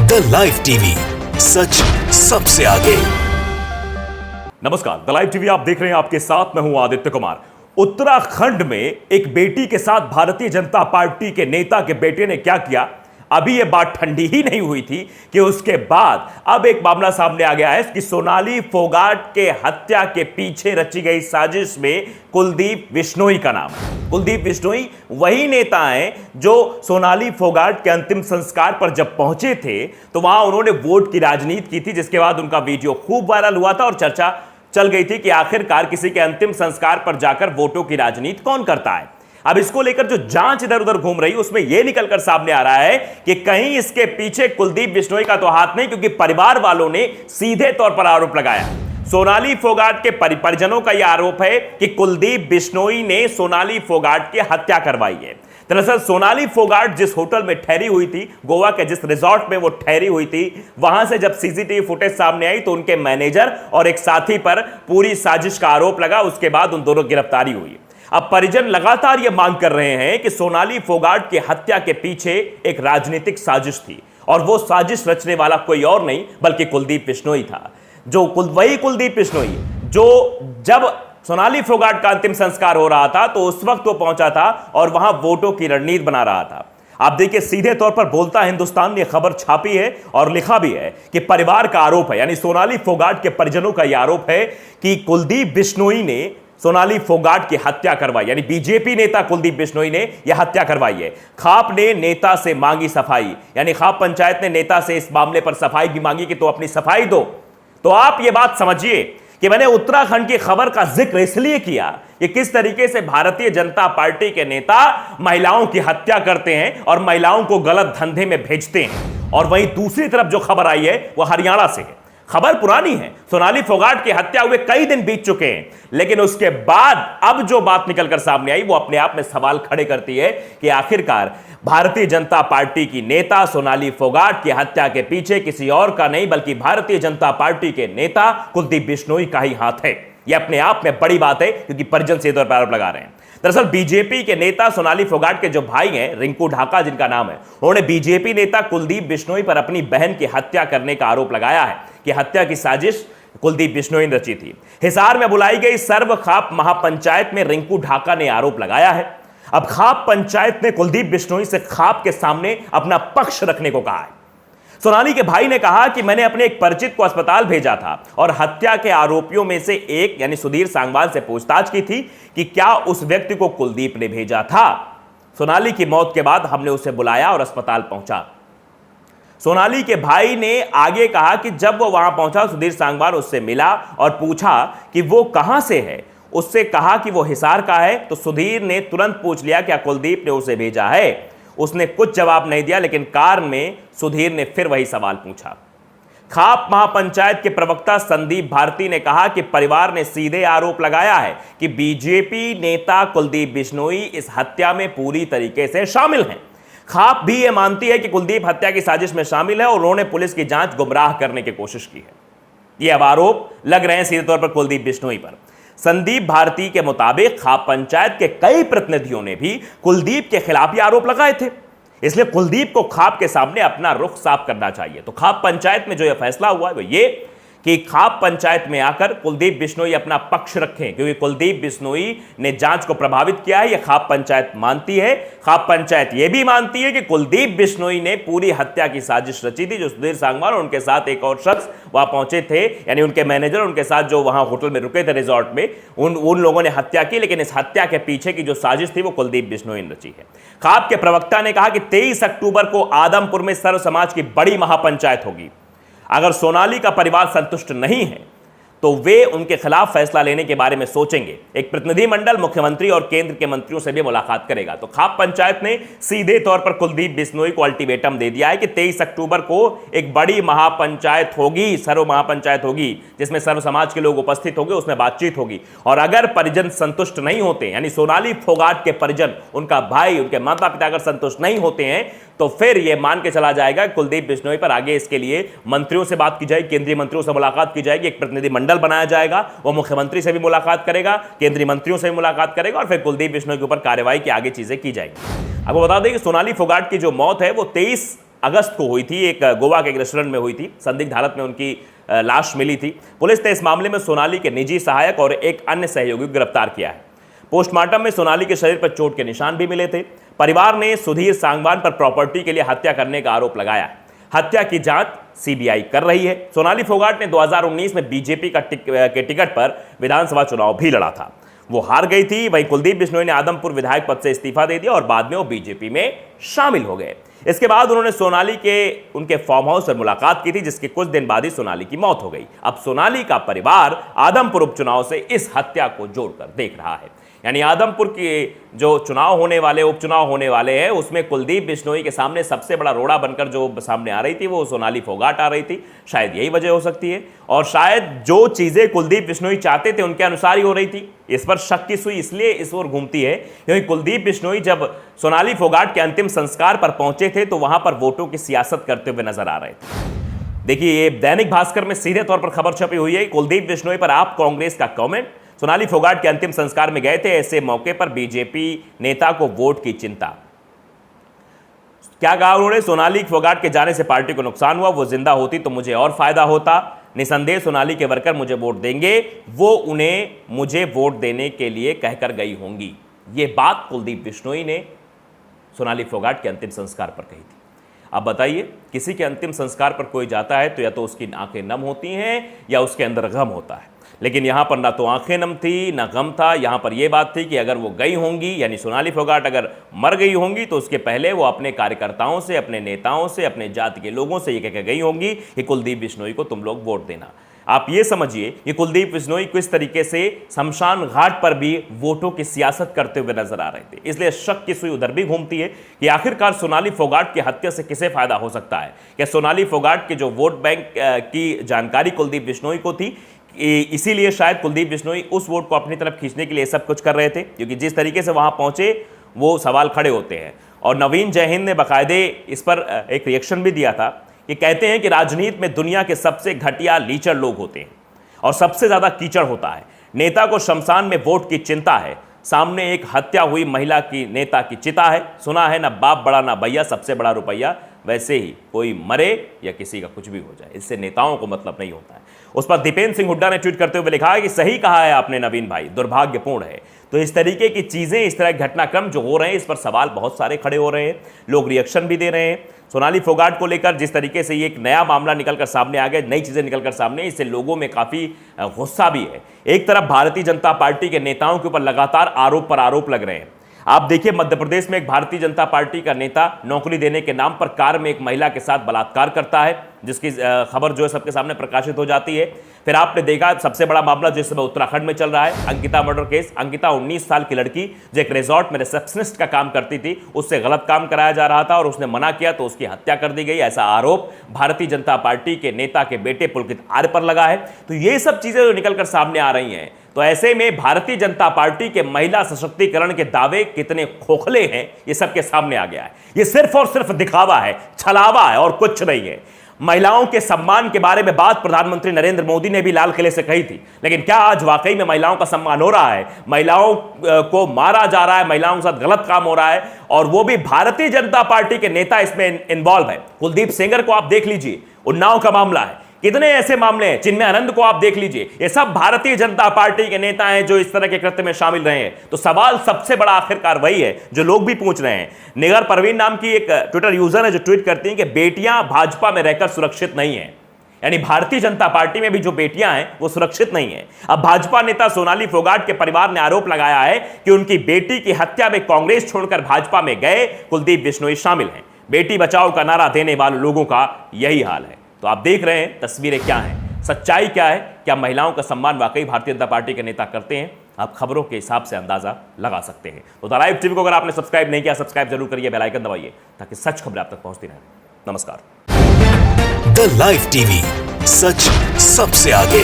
The live TV, सच सबसे आगे। नमस्कार, द लाइव टीवी आप देख रहे हैं, आपके साथ मैं हूं आदित्य कुमार। उत्तराखंड में एक बेटी के साथ भारतीय जनता पार्टी के नेता के बेटे ने क्या किया, अभी यह बात ठंडी ही नहीं हुई थी कि उसके बाद अब एक मामला सामने आ गया है कि सोनाली फोगाट के हत्या के पीछे रची गई साजिश में कुलदीप बिश्नोई का नाम है। कुलदीप बिश्नोई वही नेता हैं जो सोनाली फोगाट के अंतिम संस्कार पर जब पहुंचे थे तो वहां उन्होंने वोट की राजनीति की थी, जिसके बाद उनका वीडियो खूब वायरल हुआ था और चर्चा चल गई थी कि आखिरकार किसी के अंतिम संस्कार पर जाकर वोटों की राजनीति कौन करता है। अब इसको लेकर जो जांच इधर उधर घूम रही है उसमें यह निकलकर सामने आ रहा है कि कहीं इसके पीछे कुलदीप बिश्नोई का तो हाथ नहीं, क्योंकि परिवार वालों ने सीधे तौर पर आरोप लगाया। सोनाली फोगाट के परिजनों का यह आरोप है कि कुलदीप बिश्नोई ने सोनाली फोगाट की हत्या करवाई है। दरअसल सोनाली फोगाट जिस होटल में ठहरी हुई थी, गोवा के जिस रिजॉर्ट में वो ठहरी हुई थी, वहां से जब सीसीटीवी फुटेज सामने आई तो उनके मैनेजर और एक साथी पर पूरी साजिश का आरोप लगा। उसके बाद उन दोनों गिरफ्तारी हुई। अब परिजन लगातार यह मांग कर रहे हैं कि सोनाली फोगाट की हत्या के पीछे एक राजनीतिक साजिश थी और वो साजिश रचने वाला कोई और नहीं बल्कि कुलदीप बिश्नोई था। वही कुलदीप बिश्नोई जो जब सोनाली फोगाट का अंतिम संस्कार हो रहा था तो उस वक्त वो पहुंचा था और वहां वोटों की रणनीति बना रहा था। आप देखिए, सीधे तौर पर बोलता हिंदुस्तान ने खबर छापी है और लिखा भी है कि परिवार का आरोप है, यानी सोनाली फोगाट के परिजनों का यह आरोप है कि कुलदीप बिश्नोई ने सोनाली फोगाट की हत्या करवाई, यानी बीजेपी नेता कुलदीप बिश्नोई ने यह हत्या करवाई है। खाप ने नेता से मांगी सफाई, यानी खाप पंचायत ने नेता से इस मामले पर सफाई भी मांगी कि तो अपनी सफाई दो। तो आप यह बात समझिए कि मैंने उत्तराखंड की खबर का जिक्र इसलिए किया कि किस तरीके से भारतीय जनता पार्टी के नेता महिलाओं की हत्या करते हैं और महिलाओं को गलत धंधे में भेजते हैं। और वहीं दूसरी तरफ जो खबर आई है वह हरियाणा से है। खबर पुरानी है, सोनाली फोगाट की हत्या हुए कई दिन बीत चुके हैं, लेकिन उसके बाद अब जो बात निकलकर सामने आई वो अपने आप में सवाल खड़े करती है कि आखिरकार भारतीय जनता पार्टी की नेता सोनाली फोगाट की हत्या के पीछे किसी और का नहीं बल्कि भारतीय जनता पार्टी के नेता कुलदीप बिश्नोई का ही हाथ है। यह अपने आप में बड़ी बात है क्योंकि परिजन सीधे तौर पर आरोप लगा रहे हैं। दरअसल बीजेपी के नेता सोनाली फोगाट के जो भाई हैं, रिंकू ढाका जिनका नाम है, उन्होंने बीजेपी नेता कुलदीप बिश्नोई पर अपनी बहन की हत्या करने का आरोप लगाया है कि हत्या की साजिश कुलदीप बिश्नोई ने रची थी। हिसार में बुलाई गई सर्व खाप महापंचायत में रिंकू ढाका ने आरोप लगाया है। अब खाप पंचायत ने कुलदीप बिश्नोई से खाप के सामने अपना पक्ष रखने को कहा है। सोनाली के भाई ने कहा कि मैंने अपने एक परिचित को अस्पताल भेजा था और हत्या के आरोपियों में से एक यानी सुधीर सांगवान से पूछताछ की थी कि क्या उस व्यक्ति को कुलदीप ने भेजा था। सोनाली की मौत के बाद हमने उसे बुलाया और अस्पताल पहुंचा। सोनाली के भाई ने आगे कहा कि जब वो वहां पहुंचा, सुधीर सांगवान उससे मिला और पूछा कि वो कहां से है। उससे कहा कि वो हिसार का है तो सुधीर ने तुरंत पूछ लिया क्या कुलदीप ने उसे भेजा है। उसने कुछ जवाब नहीं दिया, लेकिन कार में सुधीर ने फिर वही सवाल पूछा। खाप महापंचायत के प्रवक्ता संदीप भारती ने कहा कि परिवार ने सीधे आरोप लगाया है कि बीजेपी नेता कुलदीप बिश्नोई इस हत्या में पूरी तरीके से शामिल हैं। खाप भी यह मानती है कि कुलदीप हत्या की साजिश में शामिल है और उन्होंने पुलिस की जांच गुमराह करने की कोशिश की है। ये अब आरोप लग रहे हैं सीधे तौर पर कुलदीप बिश्नोई पर। संदीप भारती के मुताबिक खाप पंचायत के कई प्रतिनिधियों ने भी कुलदीप के खिलाफ ये आरोप लगाए थे, इसलिए कुलदीप को खाप के सामने अपना रुख साफ करना चाहिए। तो खाप पंचायत में जो यह फैसला हुआ है वो ये कि खाप पंचायत में आकर कुलदीप बिश्नोई अपना पक्ष रखें, क्योंकि कुलदीप बिश्नोई ने जांच को प्रभावित किया है, यह खाप पंचायत मानती है। खाप पंचायत यह भी मानती है कि कुलदीप बिश्नोई ने पूरी हत्या की साजिश रची थी। जो सुधीर सांगवान और उनके साथ एक और शख्स वहां पहुंचे थे, यानी उनके मैनेजर, उनके साथ जो वहां होटल में रुके थे रिजॉर्ट में, उन लोगों ने हत्या की, लेकिन इस हत्या के पीछे की जो साजिश थी वो कुलदीप बिश्नोई ने रची है। खाप के प्रवक्ता ने कहा कि 23 अक्टूबर को आदमपुर में सर्व समाज की बड़ी महापंचायत होगी। अगर सोनाली का परिवार संतुष्ट नहीं है तो वे उनके खिलाफ फैसला लेने के बारे में सोचेंगे। एक प्रतिनिधिमंडल मुख्यमंत्री और केंद्र के मंत्रियों से भी मुलाकात करेगा। तो खाप पंचायत ने सीधे तौर पर कुलदीप बिश्नोई को अल्टीमेटम दे दिया है कि 23 अक्टूबर को एक बड़ी महापंचायत होगी, सर्व महापंचायत होगी, जिसमें सर्व समाज के लोग उपस्थित होंगे, उसमें बातचीत होगी। और अगर परिजन संतुष्ट नहीं होते, यानी सोनाली फोगाट के परिजन, उनका भाई, उनके माता पिता अगर संतुष्ट नहीं होते हैं तो फिर यह मान के चला जाएगा कुलदीप बिश्नोई पर आगे इसके लिए मंत्रियों से बात की जाएगी, केंद्रीय मंत्रियों से मुलाकात की जाएगी, एक प्रतिनिधिमंडल बनाया जाएगा, वो मुख्यमंत्री से भी मुलाकात करेगा, केंद्रीय मंत्रियों से भी मुलाकात करेगा और फिर कुलदीप बिश्नोई के ऊपर कार्रवाई की आगे चीजें की जाएगी। आपको बता दें कि सोनाली फोगाट की जो मौत है वो 23 अगस्त को हुई थी, एक गोवा के एक रेस्टोरेंट में हुई थी। संदिग्ध हालत में उनकी लाश मिली थी। पुलिस ने इस मामले में सोनाली के निजी सहायक और एक अन्य सहयोगी को गिरफ्तार किया है। पोस्टमार्टम में सोनाली के शरीर पर चोट के निशान भी मिले थे। परिवार ने सुधीर सांगवान पर प्रॉपर्टी के लिए हत्या करने का आरोप लगाया है। हत्या की जांच सीबीआई कर रही है। सोनाली फोगाट ने 2019 में बीजेपी के टिकट पर विधानसभा चुनाव भी लड़ा था, वो हार गई थी। वहीं कुलदीप बिश्नोई ने आदमपुर विधायक पद से इस्तीफा दे दिया और बाद में वो बीजेपी में शामिल हो गए। इसके बाद उन्होंने सोनाली के उनके फार्म हाउस पर मुलाकात की थी, जिसके कुछ दिन बाद ही सोनाली की मौत हो गई। अब सोनाली का परिवार आदमपुर उपचुनाव से इस हत्या को जोड़कर देख रहा है। यानी आदमपुर के जो उपचुनाव होने वाले हैं, उसमें कुलदीप बिश्नोई के सामने सबसे बड़ा रोड़ा बनकर जो सामने आ रही थी वो सोनाली फोगाट आ रही थी। शायद यही वजह हो सकती है, और शायद जो चीजें कुलदीप बिश्नोई चाहते थे उनके अनुसार ही हो रही थी। इस पर शक की सुई इसलिए इस ओर घूमती है क्योंकि कुलदीप बिश्नोई जब सोनाली फोगाट के अंतिम संस्कार पर पहुंचे थे तो वहां पर वोटों की सियासत करते हुए नजर आ रहे थे। देखिए, ये दैनिक भास्कर में सीधे तौर पर खबर छपी हुई है। कुलदीप बिश्नोई पर आप कांग्रेस का कमेंट, सोनाली फोगाट के अंतिम संस्कार में गए थे, ऐसे मौके पर बीजेपी नेता को वोट की चिंता। क्या कहा उन्होंने? सोनाली फोगाट के जाने से पार्टी को नुकसान हुआ, वो जिंदा होती तो मुझे और फायदा होता। निसंदेह सोनाली के वर्कर मुझे वोट देंगे, वो उन्हें मुझे वोट देने के लिए कहकर गई होंगी। ये बात कुलदीप बिश्नोई ने सोनाली फोगाट के अंतिम संस्कार पर कही थी। अब बताइए, किसी के अंतिम संस्कार पर कोई जाता है तो या तो उसकी आंखें नम होती हैं या उसके अंदर गम होता है, लेकिन यहां पर ना तो आंखें नम थी ना गम था। यहां पर यह बात थी कि अगर वो गई होंगी, यानी सोनाली फोगाट अगर मर गई होंगी तो उसके पहले वो अपने कार्यकर्ताओं से, अपने नेताओं से, अपने जाति के लोगों से ये कहकर गई होंगी कि कुलदीप बिश्नोई को तुम लोग वोट देना। आप ये समझिए कि कुलदीप बिश्नोई किस तरीके से शमशान घाट पर भी वोटों की सियासत करते हुए नजर आ रहे थे। इसलिए शक की सुई उधर भी घूमती है कि आखिरकार सोनाली फोगाट की हत्या से किसे फायदा हो सकता है। क्या सोनाली फोगाट के जो वोट बैंक की जानकारी कुलदीप बिश्नोई को थी, इसीलिए शायद कुलदीप बिश्नोई उस वोट को अपनी तरफ खींचने के लिए सब कुछ कर रहे थे? क्योंकि जिस तरीके से वहां पहुंचे वो सवाल खड़े होते हैं। और नवीन जयहिंद ने बाकायदे इस पर एक रिएक्शन भी दिया था कि कहते हैं कि राजनीति में दुनिया के सबसे घटिया लीचर लोग होते हैं और सबसे ज्यादा कीचड़ होता है। नेता को शमशान में वोट की चिंता है, सामने एक हत्या हुई महिला की नेता की चिता है। सुना है ना बाप बड़ा ना भैया, सबसे बड़ा रुपया। वैसे ही कोई मरे या किसी का कुछ भी हो जाए, इससे नेताओं को मतलब नहीं होता है। उस पर दीपेंद्र सिंह हुड्डा ने ट्वीट करते हुए लिखा है कि सही कहा है आपने नवीन भाई, दुर्भाग्यपूर्ण है। तो इस तरीके की चीजें, इस तरह के घटनाक्रम जो हो रहे हैं, इस पर सवाल बहुत सारे खड़े हो रहे हैं, लोग रिएक्शन भी दे रहे हैं। सोनाली फोगाट को लेकर जिस तरीके से ये एक नया मामला निकलकर सामने आ गया, नई चीजें निकलकर सामने, इससे लोगों में काफी गुस्सा भी है। एक तरफ भारतीय जनता पार्टी के नेताओं के ऊपर लगातार आरोप पर आरोप लग रहे हैं। आप देखिए, मध्य प्रदेश में एक भारतीय जनता पार्टी का नेता नौकरी देने के नाम पर कार में एक महिला के साथ बलात्कार करता है, जिसकी खबर जो है सबके सामने प्रकाशित हो जाती है। फिर आपने देखा सबसे बड़ा मामला जो इस समय उत्तराखंड में चल रहा है, अंकिता मर्डर केस। अंकिता 19 साल की लड़की जो एक रिजॉर्ट में रिसेप्शनिस्ट का काम करती थी, उससे गलत काम कराया जा रहा था और उसने मना किया तो उसकी हत्या कर दी गई। ऐसा आरोप भारतीय जनता पार्टी के नेता के बेटे पुलकित आर्य पर लगा है। तो ये सब चीजें जो निकलकर सामने आ रही हैं, तो ऐसे में भारतीय जनता पार्टी के महिला सशक्तिकरण के दावे कितने खोखले हैं, ये सबके सामने आ गया है। ये सिर्फ और सिर्फ दिखावा है, छलावा है और कुछ नहीं है। महिलाओं के सम्मान के बारे में बात प्रधानमंत्री नरेंद्र मोदी ने भी लाल किले से कही थी, लेकिन क्या आज वाकई में महिलाओं का सम्मान हो रहा है? महिलाओं को मारा जा रहा है, महिलाओं के साथ गलत काम हो रहा है, और वो भी भारतीय जनता पार्टी के नेता इसमें इन्वॉल्व है। कुलदीप सेंगर को आप देख लीजिए, उन्नाव का मामला है, कितने ऐसे मामले हैं। चिन्मय आनंद को आप देख लीजिए, ये सब भारतीय जनता पार्टी के नेता हैं जो इस तरह के कृत्य में शामिल रहे हैं। तो सवाल सबसे बड़ा आखिरकार वही है जो लोग भी पूछ रहे हैं। निगर परवीन नाम की एक ट्विटर यूजर है जो ट्वीट करती हैं कि बेटियां भाजपा में रहकर सुरक्षित नहीं है, यानी भारतीय जनता पार्टी में भी जो बेटियां हैं वो सुरक्षित नहीं है। अब भाजपा नेता सोनाली फोगाट के परिवार ने आरोप लगाया है कि उनकी बेटी की हत्या में कांग्रेस छोड़कर भाजपा में गए कुलदीप बिश्नोई शामिल हैं। बेटी बचाओ का नारा देने वाले लोगों का यही हाल है। तो आप देख रहे हैं तस्वीरें क्या हैं, सच्चाई क्या है, क्या महिलाओं का सम्मान वाकई भारतीय जनता पार्टी के नेता करते हैं? आप खबरों के हिसाब से अंदाजा लगा सकते हैं। तो द लाइव टीवी को अगर आपने सब्सक्राइब नहीं किया, सब्सक्राइब जरूर करिए, बेल आइकन दबाइए ताकि सच खबरें आप तक पहुंचती रहें। नमस्कार। द लाइव टीवी, सच सबसे आगे।